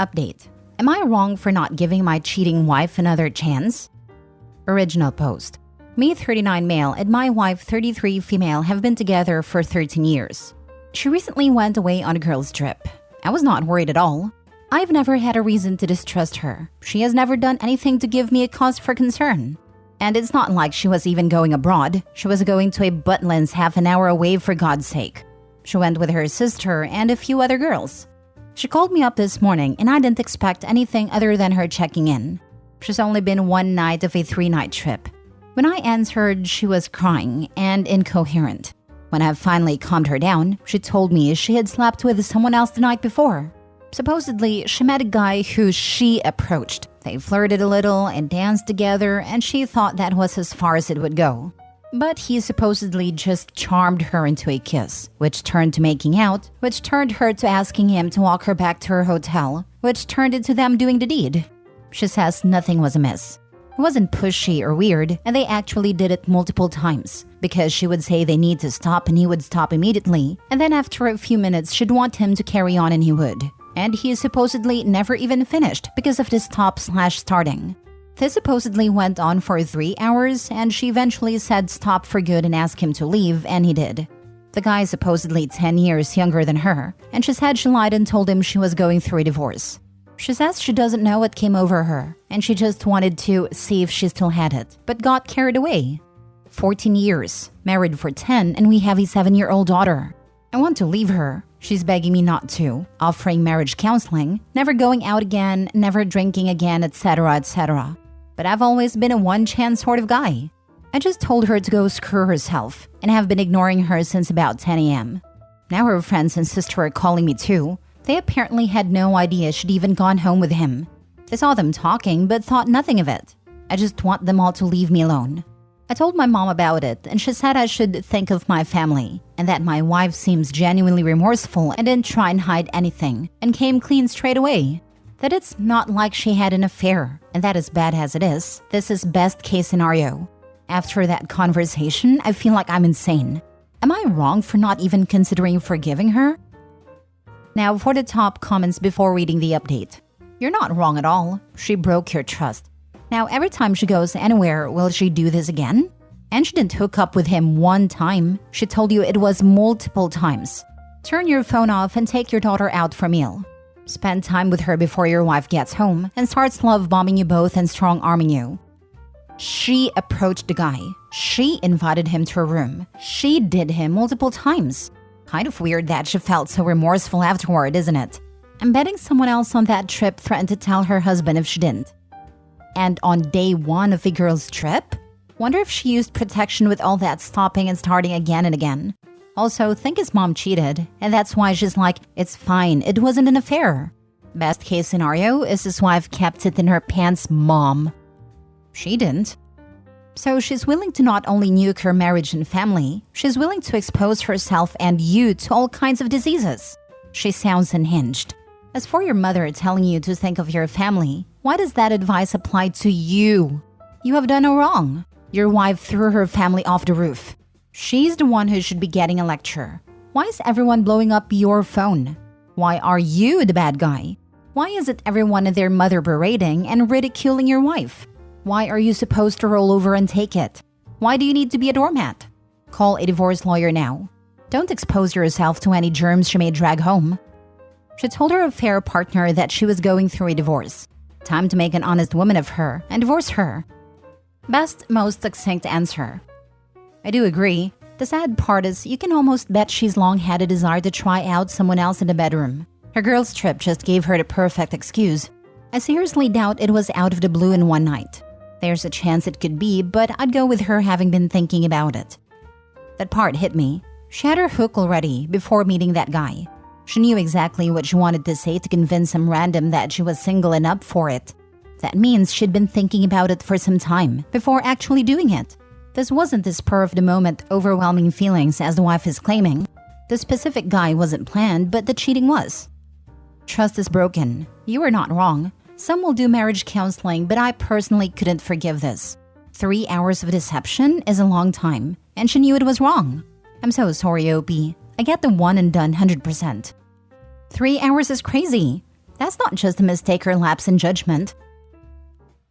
Update. Am I wrong for not giving my cheating wife another chance? Original post. Me 39 male and my wife 33 female have been together for 13 years. She recently went away on a girls' trip. I was not worried at all. I've never had a reason to distrust her. She has never done anything to give me a cause for concern. And it's not like she was even going abroad. She was going to a Butlins half an hour away for God's sake. She went with her sister and a few other girls. She called me up this morning and I didn't expect anything other than her checking in. She's only been one night of a 3-night trip. When I answered, she was crying and incoherent. When I finally calmed her down, she told me she had slept with someone else the night before. Supposedly, she met a guy who she approached. They flirted a little and danced together, and she thought that was as far as it would go. But he supposedly just charmed her into a kiss, which turned to making out, which turned her to asking him to walk her back to her hotel, which turned into them doing the deed. She says nothing was amiss. It wasn't pushy or weird, and they actually did it multiple times, because she would say they need to stop and he would stop immediately, and then after a few minutes she'd want him to carry on and he would. And he supposedly never even finished because of this stop/starting. This supposedly went on for 3 hours, and she eventually said stop for good and asked him to leave, and he did. The guy is supposedly 10 years younger than her, and she said she lied and told him she was going through a divorce. She says she doesn't know what came over her, and she just wanted to see if she still had it, but got carried away. 14 years, married for 10, and we have a 7-year-old daughter. I want to leave her. She's begging me not to, offering marriage counseling, never going out again, never drinking again, etc., etc. But I've always been a one-chance sort of guy. I just told her to go screw herself and have been ignoring her since about 10 a.m. Now her friends and sister are calling me too. They apparently had no idea she'd even gone home with him. They saw them talking but thought nothing of it. I just want them all to leave me alone. I told my mom about it and she said I should think of my family and that my wife seems genuinely remorseful and didn't try and hide anything and came clean straight away. That it's not like she had an affair, and that as bad as it is, this is best case scenario. After that conversation, I feel like I'm insane. Am I wrong for not even considering forgiving her? Now for the top comments before reading the update. You're not wrong at all. She broke your trust. Now every time she goes anywhere, will she do this again? And she didn't hook up with him one time. She told you it was multiple times. Turn your phone off and take your daughter out for a meal. Spend time with her before your wife gets home and starts love bombing you both and strong arming you. She approached the guy. She invited him to her room. She did him multiple times. Kind of weird that she felt so remorseful afterward, isn't it? I'm betting someone else on that trip threatened to tell her husband if she didn't. And on day 1 of a girl's trip? Wonder if she used protection with all that stopping and starting again and again. Also, think his mom cheated, and that's why she's like, it's fine, it wasn't an affair. Best case scenario is his wife kept it in her pants, mom. She didn't. So she's willing to not only nuke her marriage and family, she's willing to expose herself and you to all kinds of diseases. She sounds unhinged. As for your mother telling you to think of your family, why does that advice apply to you? You have done no wrong. Your wife threw her family off the roof. She's the one who should be getting a lecture. Why is everyone blowing up your phone? Why are you the bad guy? Why is it everyone and their mother berating and ridiculing your wife? Why are you supposed to roll over and take it? Why do you need to be a doormat? Call a divorce lawyer now. Don't expose yourself to any germs she may drag home. She told her affair partner that she was going through a divorce. Time to make an honest woman of her and divorce her. Best, most succinct answer. I do agree. The sad part is you can almost bet she's long had a desire to try out someone else in the bedroom. Her girls' trip just gave her the perfect excuse. I seriously doubt it was out of the blue in one night. There's a chance it could be, but I'd go with her having been thinking about it. That part hit me. She had her hook already before meeting that guy. She knew exactly what she wanted to say to convince some random that she was single and up for it. That means she'd been thinking about it for some time before actually doing it. This wasn't the spur of the moment overwhelming feelings as the wife is claiming. The specific guy wasn't planned, but the cheating was. Trust is broken. You are not wrong. Some will do marriage counseling, but I personally couldn't forgive this. 3 hours of deception is a long time, and she knew it was wrong. I'm so sorry, OP. I get the one and done 100%. 3 hours is crazy. That's not just a mistake or lapse in judgment.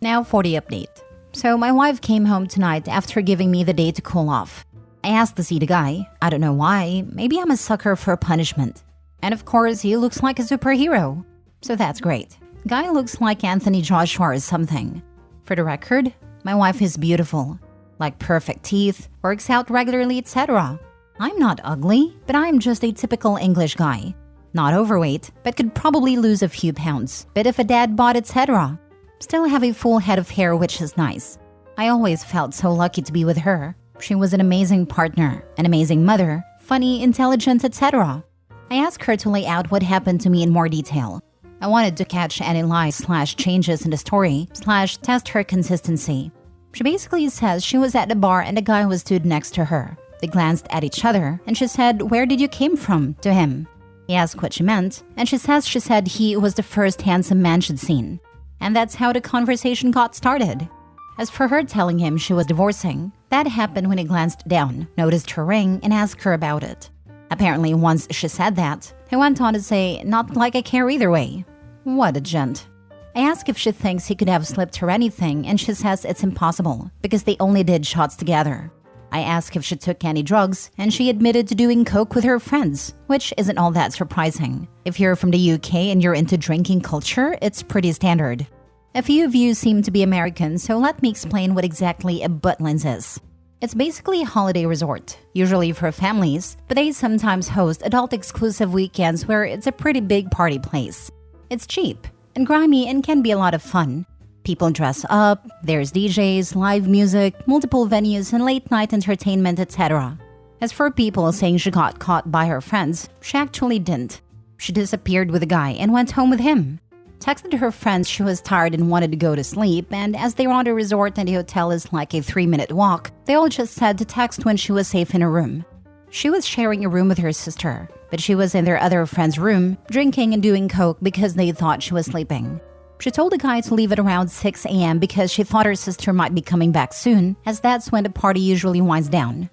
Now for the update. So my wife came home tonight after giving me the day to cool off. I asked to see the guy. I don't know why. Maybe I'm a sucker for punishment. And of course, he looks like a superhero. So that's great. Guy looks like Anthony Joshua or something. For the record, my wife is beautiful. Like perfect teeth, works out regularly, etc. I'm not ugly, but I'm just a typical English guy. Not overweight, but could probably lose a few pounds. Bit of a dad bod, etc. Still have a full head of hair, which is nice. I always felt so lucky to be with her. She was an amazing partner, an amazing mother, funny, intelligent, etc. I asked her to lay out what happened to me in more detail. I wanted to catch any lies/changes in the story/test her consistency. She basically says she was at the bar and a guy was stood next to her. They glanced at each other and she said, "Where did you came from?" to him. He asked what she meant and she said he was the first handsome man she'd seen. And that's how the conversation got started. As for her telling him she was divorcing, that happened when he glanced down, noticed her ring, and asked her about it. Apparently, once she said that, he went on to say, "Not like I care either way." What a gent. I asked if she thinks he could have slipped her anything, and she says it's impossible because they only did shots together. I asked if she took any drugs, and she admitted to doing coke with her friends, which isn't all that surprising. If you're from the UK and you're into drinking culture, it's pretty standard. A few of you seem to be American, so let me explain what exactly a Butlins is. It's basically a holiday resort, usually for families, but they sometimes host adult-exclusive weekends where it's a pretty big party place. It's cheap and grimy and can be a lot of fun. People dress up, there's DJs, live music, multiple venues, and late-night entertainment, etc. As for people saying she got caught by her friends, she actually didn't. She disappeared with a guy and went home with him. Texted her friends she was tired and wanted to go to sleep, and as they were on the resort and the hotel is like a 3-minute walk, they all just said to text when she was safe in her room. She was sharing a room with her sister, but she was in their other friend's room, drinking and doing coke because they thought she was sleeping. She told the guy to leave at around 6 a.m. because she thought her sister might be coming back soon, as that's when the party usually winds down.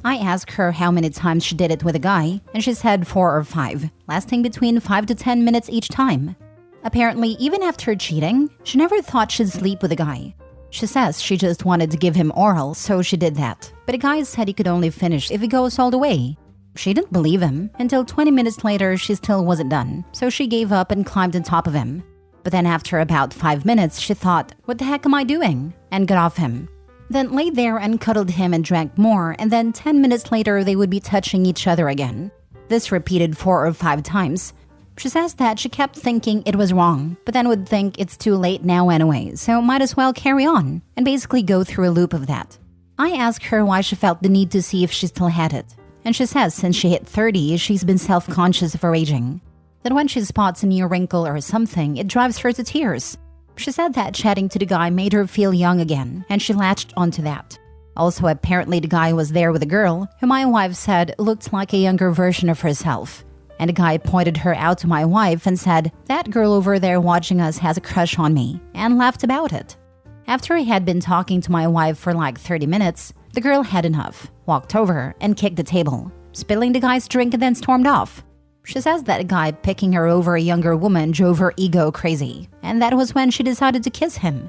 I asked her how many times she did it with a guy, and she said 4 or 5, lasting between 5 to 10 minutes each time. Apparently, even after cheating, she never thought she'd sleep with a guy. She says she just wanted to give him oral, so she did that. But the guy said he could only finish if he goes all the way. She didn't believe him, until 20 minutes later she still wasn't done, so she gave up and climbed on top of him. But then after about 5 minutes, she thought, "What the heck am I doing?" and got off him. Then laid there and cuddled him and drank more, and then 10 minutes later they would be touching each other again. This repeated 4 or 5 times. She says that she kept thinking it was wrong, but then would think it's too late now anyway, so might as well carry on, and basically go through a loop of that. I asked her why she felt the need to see if she still had it, and she says since she hit 30, she's been self-conscious of her aging. That when she spots a new wrinkle or something, it drives her to tears. She said that chatting to the guy made her feel young again, and she latched onto that. Also, apparently the guy was there with a girl, who my wife said looked like a younger version of herself. And the guy pointed her out to my wife and said, "That girl over there watching us has a crush on me," and laughed about it. After he had been talking to my wife for like 30 minutes, the girl had enough, walked over, and kicked the table, spilling the guy's drink and then stormed off. She says that a guy picking her over a younger woman drove her ego crazy, and that was when she decided to kiss him.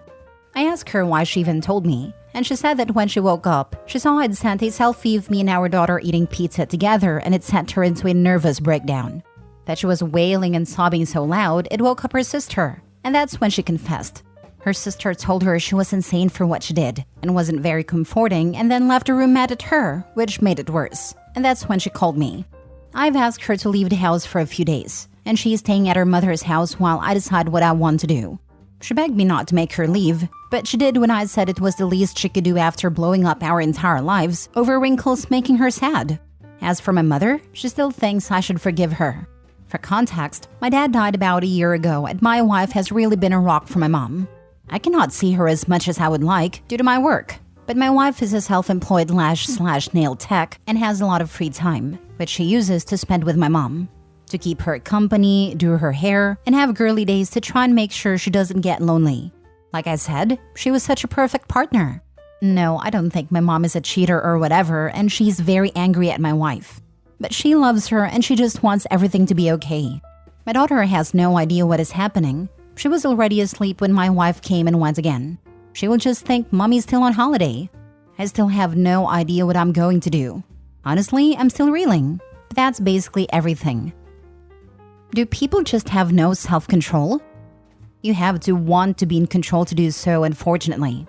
I asked her why she even told me, and she said that when she woke up, she saw I'd sent a selfie of me and our daughter eating pizza together and it sent her into a nervous breakdown. That she was wailing and sobbing so loud, it woke up her sister, and that's when she confessed. Her sister told her she was insane for what she did, and wasn't very comforting, and then left the room mad at her, which made it worse, and that's when she called me. I've asked her to leave the house for a few days, and she's staying at her mother's house while I decide what I want to do. She begged me not to make her leave, but she did when I said it was the least she could do after blowing up our entire lives over Wrinkles making her sad. As for my mother, she still thinks I should forgive her. For context, my dad died about a year ago and my wife has really been a rock for my mom. I cannot see her as much as I would like due to my work, but my wife is a self-employed lash/nail tech and has a lot of free time, which she uses to spend with my mom. To keep her company, do her hair, and have girly days to try and make sure she doesn't get lonely. Like I said, she was such a perfect partner. No, I don't think my mom is a cheater or whatever, and she's very angry at my wife. But she loves her and she just wants everything to be okay. My daughter has no idea what is happening. She was already asleep when my wife came and went again. She will just think mommy's still on holiday. I still have no idea what I'm going to do. Honestly, I'm still reeling. But that's basically everything. Do people just have no self-control? You have to want to be in control to do so, unfortunately.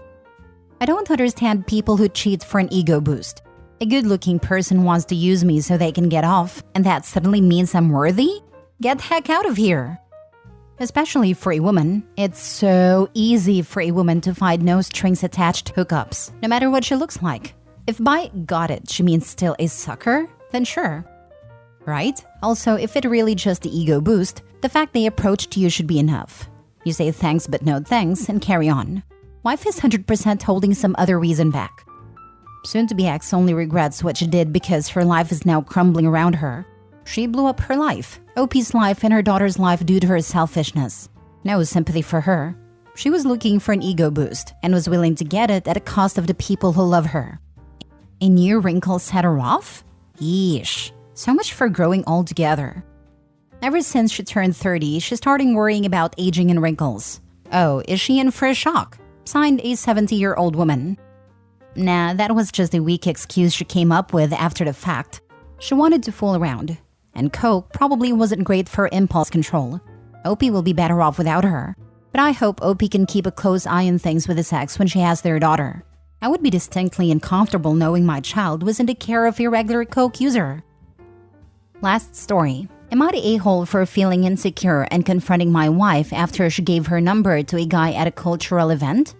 I don't understand people who cheat for an ego boost. A good-looking person wants to use me so they can get off, and that suddenly means I'm worthy? Get the heck out of here! Especially for a woman, it's so easy for a woman to find no-strings-attached hookups, no matter what she looks like. If by got it she means still a sucker, then sure. Right? Also, if it really just the ego boost, the fact they approached you should be enough. You say thanks but no thanks and carry on. Wife is 100% holding some other reason back. Soon-to-be ex only regrets what she did because her life is now crumbling around her. She blew up her life, OP's life and her daughter's life due to her selfishness. No sympathy for her. She was looking for an ego boost and was willing to get it at the cost of the people who love her. A new wrinkle set her off? Yeesh. So much for growing old together. Ever since she turned 30, she's starting worrying about aging and wrinkles. Oh, is she in for a shock? Signed, a 70-year-old woman. Nah, that was just a weak excuse she came up with after the fact. She wanted to fool around. And coke probably wasn't great for impulse control. Opie will be better off without her. But I hope Opie can keep a close eye on things with his ex when she has their daughter. I would be distinctly uncomfortable knowing my child was in the care of a regular coke user. Last story. Am I the a-hole for feeling insecure and confronting my wife after she gave her number to a guy at a cultural event?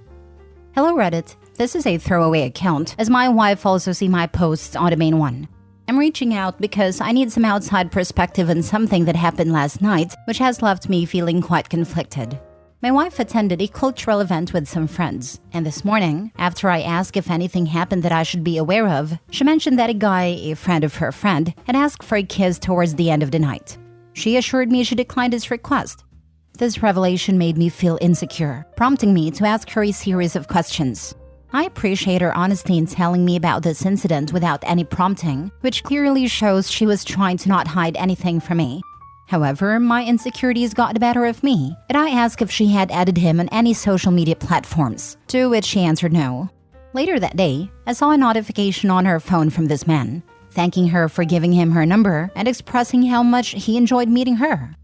Hello Reddit. This is a throwaway account, as my wife also see my posts on the main one. I'm reaching out because I need some outside perspective on something that happened last night, which has left me feeling quite conflicted. My wife attended a cultural event with some friends, and this morning, after I asked if anything happened that I should be aware of, she mentioned that a guy, a friend of her friend, had asked for a kiss towards the end of the night. She assured me she declined his request. This revelation made me feel insecure, prompting me to ask her a series of questions. I appreciate her honesty in telling me about this incident without any prompting, which clearly shows she was trying to not hide anything from me. However, my insecurities got the better of me, and I asked if she had added him on any social media platforms, to which she answered no. Later that day, I saw a notification on her phone from this man, thanking her for giving him her number and expressing how much he enjoyed meeting her.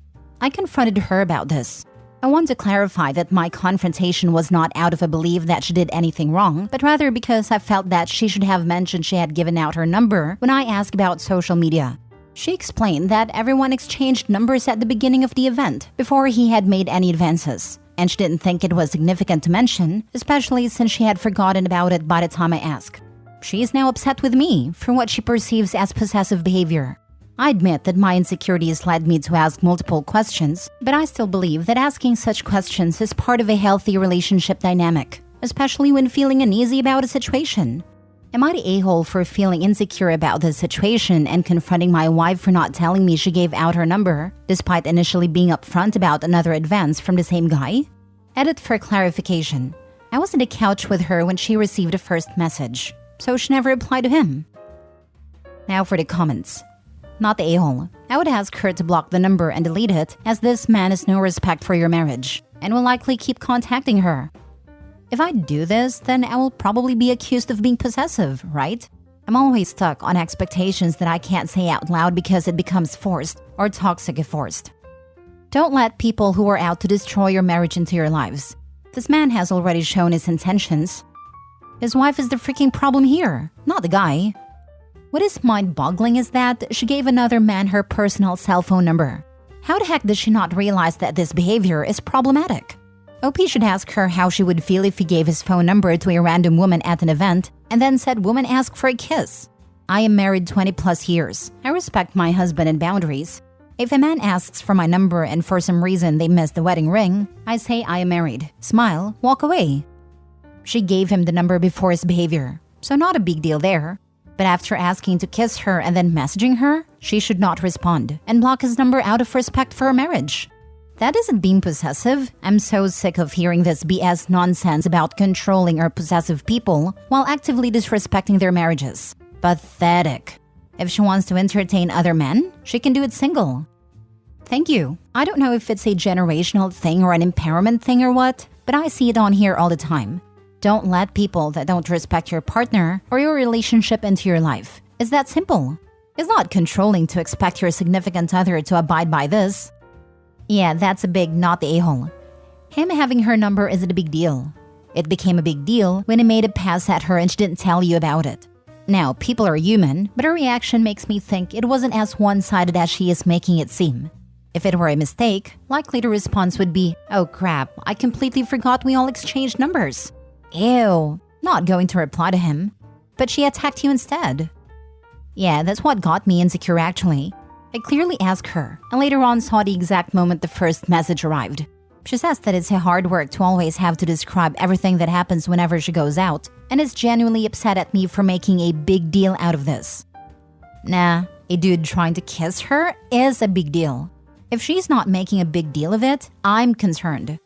I confronted her about this. I want to clarify that my confrontation was not out of a belief that she did anything wrong, but rather because I felt that she should have mentioned she had given out her number when I asked about social media. She explained that everyone exchanged numbers at the beginning of the event before he had made any advances, and she didn't think it was significant to mention, especially since she had forgotten about it by the time I asked. She is now upset with me for what she perceives as possessive behavior. I admit that my insecurities led me to ask multiple questions, but I still believe that asking such questions is part of a healthy relationship dynamic, especially when feeling uneasy about a situation. Am I the a-hole for feeling insecure about this situation and confronting my wife for not telling me she gave out her number, despite initially being upfront about another advance from the same guy? Edit for clarification. I was on the couch with her when she received the first message, so she never replied to him. Now for the comments. Not the a-hole. I would ask her to block the number and delete it, as this man has no respect for your marriage, and will likely keep contacting her. If I do this, then I will probably be accused of being possessive, right? I'm always stuck on expectations that I can't say out loud because it becomes forced or toxic if forced. Don't let people who are out to destroy your marriage into your lives. This man has already shown his intentions. His wife is the freaking problem here, not the guy. What is mind-boggling is that she gave another man her personal cell phone number. How the heck does she not realize that this behavior is problematic? OP should ask her how she would feel if he gave his phone number to a random woman at an event and then said woman ask for a kiss. I am married 20 plus years. I respect my husband and boundaries. If a man asks for my number and for some reason they miss the wedding ring, I say I am married, smile, walk away. She gave him the number before his behavior, so not a big deal there. But after asking to kiss her and then messaging her, she should not respond and block his number out of respect for her marriage. That isn't being possessive. I'm so sick of hearing this BS nonsense about controlling or possessive people while actively disrespecting their marriages. Pathetic. If she wants to entertain other men, she can do it single. Thank you. I don't know if it's a generational thing or an empowerment thing or what, but I see it on here all the time. Don't let people that don't respect your partner or your relationship into your life. It's that simple. It's not controlling to expect your significant other to abide by this. Yeah, that's a big not the a-hole. Him having her number isn't a big deal. It became a big deal when he made a pass at her and she didn't tell you about it. Now, people are human, but her reaction makes me think it wasn't as one-sided as she is making it seem. If it were a mistake, likely the response would be, "Oh crap, I completely forgot we all exchanged numbers." Ew, not going to reply to him. But she attacked you instead. Yeah, that's what got me insecure actually. I clearly asked her, and later on saw the exact moment the first message arrived. She says that it's a hard work to always have to describe everything that happens whenever she goes out, and is genuinely upset at me for making a big deal out of this. Nah, a dude trying to kiss her is a big deal. If she's not making a big deal of it, I'm concerned.